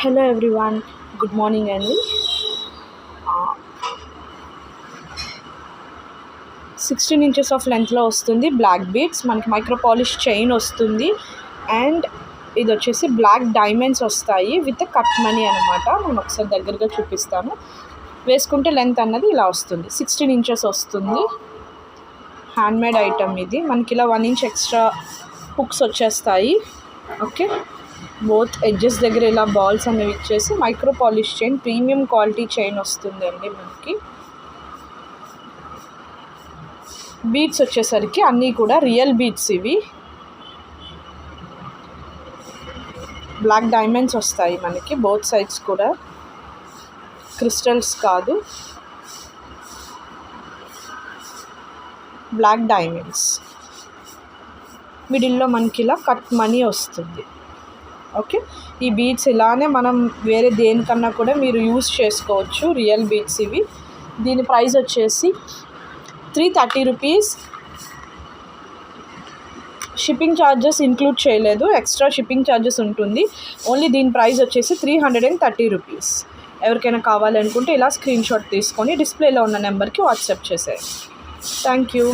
Hello everyone, good morning అండి. 16 inches of లెంత్లో వస్తుంది బ్లాక్ బీడ్స్. మనకి మైక్రో పాలిష్ చైన్ వస్తుంది అండ్ ఇది వచ్చేసి బ్లాక్ డైమండ్స్ వస్తాయి విత్ కట్ మనీ అనమాట. నేను ఒకసారి దగ్గరగా చూపిస్తాను. వేసుకుంటే లెంత్ అన్నది ఇలా వస్తుంది, 16 ఇంచెస్ వస్తుంది. హ్యాండ్మేడ్ ఐటమ్ ఇది. మనకి ఇలా 1 ఇంచ్ ఎక్స్ట్రా హుక్స్ వచ్చేస్తాయి. ఓకే, బోత్ ఎడ్జెస్ దగ్గర ఇలా బాల్స్ అనేవి ఇచ్చేసి micro polish chain, premium quality chain వస్తుంది అండి. మనకి బీడ్స్ వచ్చేసరికి అన్నీ కూడా రియల్ బీడ్స్. ఇవి బ్లాక్ డైమండ్స్ వస్తాయి మనకి బోత్ సైడ్స్ కూడా, క్రిస్టల్స్ కాదు, బ్లాక్ డైమండ్స్. మిడిల్లో మనకి ఇలా కట్ మనీ వస్తుంది. ఓకే, ఈ బీడ్స్ ఇలానే మనం వేరే దేనికన్నా కూడా మీరు యూస్ చేసుకోవచ్చు. రియల్ బీడ్స్ ఇవి. దీని ప్రైస్ వచ్చేసి 330 రూపీస్. షిప్పింగ్ ఛార్జెస్ ఇంక్లూడ్ చేయలేదు, ఎక్స్ట్రా షిప్పింగ్ ఛార్జెస్ ఉంటుంది. ఓన్లీ దీని ప్రైస్ వచ్చేసి 330 రూపీస్. ఎవరికైనా కావాలనుకుంటే ఇలా స్క్రీన్ షాట్ తీసుకొని డిస్ప్లేలో ఉన్న నెంబర్కి వాట్సాప్ చేసేయండి. Thank you.